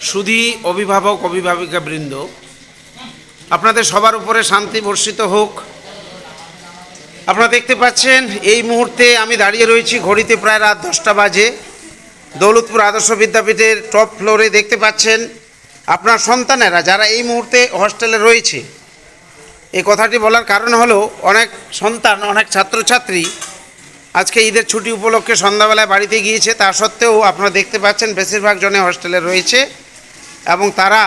সুধী অভিভাবক অভিভাবিকা বৃন্দ, আপনাদের সবার উপরে শান্তি বর্ষিত হোক। আপনারা দেখতে পাচ্ছেন এই মুহূর্তে আমি দাঁড়িয়ে রয়েছি, ঘড়িতে প্রায় রাত 10টা বাজে। দৌলতপুর আদর্শ বিদ্যাপীঠের টপ ফ্লোরে দেখতে পাচ্ছেন আপনার সন্তানেরা যারা এই মুহূর্তে হস্টেলে রয়েছে। এই কথাটি বলার কারণ হলো অনেক সন্তান, অনেক ছাত্রছাত্রী আজকে ঈদের ছুটি উপলক্ষে সন্ধ্যাবেলায় বাড়িতে গিয়েছে। তা সত্ত্বেও আপনারা দেখতে পাচ্ছেন বেশিরভাগ জনে হস্টেলে রয়েছে এবং তারা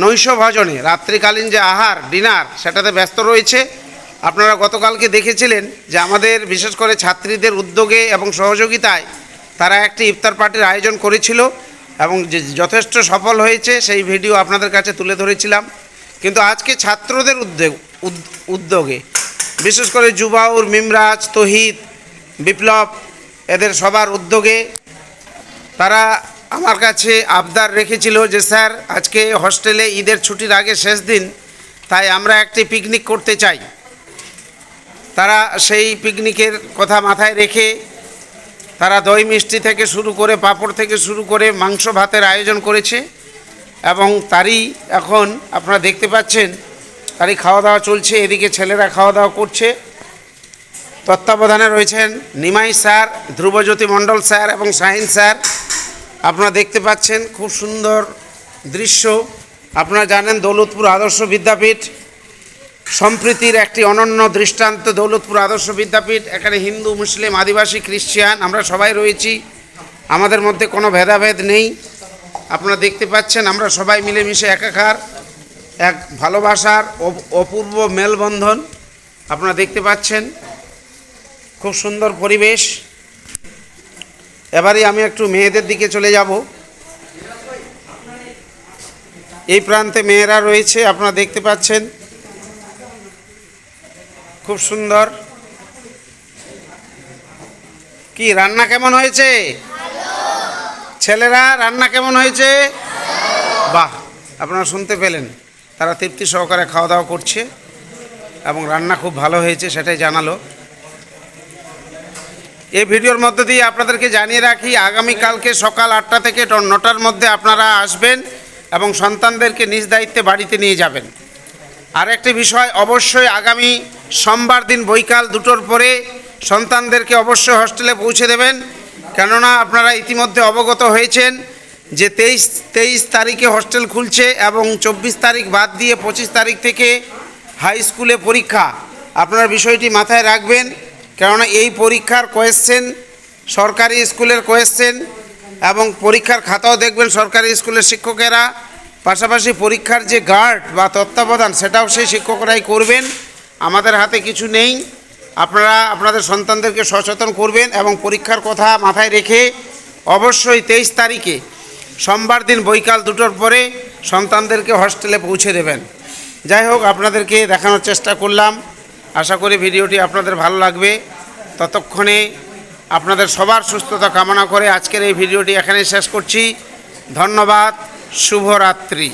নৈশভোজনে রাত্রিকালীন যে আহার ডিনার সেটাতে ব্যস্ত রয়েছে। আপনারা গতকালকে দেখেছিলেন যে আমাদের বিশেষ করে ছাত্রীদের উদ্যোগে এবং সহযোগিতায় তারা একটি ইফতার পার্টির আয়োজন করেছিল এবং যে যথেষ্ট সফল হয়েছে সেই ভিডিও আপনাদের কাছে তুলে ধরেছিলাম। কিন্তু আজকে ছাত্রদের উদ্যোগে বিশেষ করে জুবাউর, মিমরাজ, তহিদ, বিপ্লব এদের সবার উদ্যোগে তারা আমার কাছে আবদার রেখেছিল যে স্যার আজকে হস্টেলে ঈদের ছুটির আগে শেষ দিন, তাই আমরা একটি পিকনিক করতে চাই। তারা সেই পিকনিকের কথা মাথায় রেখে তারা দই মিষ্টি থেকে শুরু করে পাঁপড় থেকে শুরু করে মাংস ভাতের আয়োজন করেছে এবং তারই এখন আপনারা দেখতে পাচ্ছেন তারই খাওয়া দাওয়া চলছে। এদিকে ছেলেরা খাওয়া দাওয়া করছে। তত্ত্বাবধানে রয়েছেন নিমাই স্যার, ধ্রুবজ্যোতি মণ্ডল স্যার এবং শাহিন স্যার। আপনারা দেখতে পাচ্ছেন খুব সুন্দর দৃশ্য। আপনারা জানেন দৌলতপুর আদর্শ বিদ্যাপীঠ সম্প্রীতির একটি অনন্য দৃষ্টান্ত। দৌলতপুর আদর্শ বিদ্যাপীঠ, এখানে হিন্দু, মুসলিম, আদিবাসী, খ্রিস্টান আমরা সবাই রয়েছি, আমাদের মধ্যে কোনো ভেদাভেদ নেই। আপনারা দেখতে পাচ্ছেন আমরা সবাই মিলেমিশে একাকার, এক ভালোবাসার অপূর্ব মেলবন্ধন আপনারা দেখতে পাচ্ছেন। খুব সুন্দর পরিবেশ। এবারে আমি একটু মেয়েদের দিকে চলে যাব। এই প্রান্তে মেয়েরা রয়েছে, আপনারা দেখতে পাচ্ছেন খুব সুন্দর। কি রান্না কেমন হয়েছে? ছেলেরা রান্না কেমন হয়েছে? বাহ, আপনারা শুনতে পেলেন, তারা তৃপ্তি সহকারে খাওয়া দাওয়া করছে এবং রান্না খুব ভালো হয়েছে সেটাই জানালো। এই ভিডিওর মধ্যে দিয়ে আপনাদেরকে জানিয়ে রাখি আগামীকালকে সকাল 8টা থেকে 9টার মধ্যে আপনারা আসবেন এবং সন্তানদেরকে নিজ দায়িত্বে বাড়িতে নিয়ে যাবেন। আর একটি বিষয়, অবশ্যই আগামী সোমবার দিন বৈকাল 2টোর পরে সন্তানদেরকে অবশ্যই হস্টেলে পৌঁছে দেবেন। কেননা আপনারা ইতিমধ্যে অবগত হয়েছেন যে 23 তারিখে হস্টেল খুলছে এবং 24 তারিখ বাদ দিয়ে 25 তারিখ থেকে হাই স্কুলে পরীক্ষা। আপনারা বিষয়টি মাথায় রাখবেন, কেননা এই পরীক্ষার কোয়েশ্চেন সরকারি স্কুলের কোয়েশ্চেন এবং পরীক্ষার খাতাও দেখবেন সরকারি স্কুলের শিক্ষকেরা, পাশাপাশি পরীক্ষার যে গার্ড বা তত্ত্বাবধান সেটাও সেই শিক্ষকরাই করবেন। আমাদের হাতে কিছু নেই। আপনারা আপনাদের সন্তানদেরকে সচেতন করবেন এবং পরীক্ষার কথা মাথায় রেখে অবশ্যই 23 তারিখে সোমবার দিন বৈকাল 2টোর পরে সন্তানদেরকে হস্টেলে পৌঁছে দেবেন। যাই হোক, আপনাদেরকে দেখানোর চেষ্টা করলাম। আশা করি ভিডিওটি আপনাদের ভালো লাগবে। ততক্ষণে আপনাদের সবার সুস্থতা কামনা করে আজকের এই ভিডিওটি এখানেই শেষ করছি। ধন্যবাদ, শুভরাত্রি।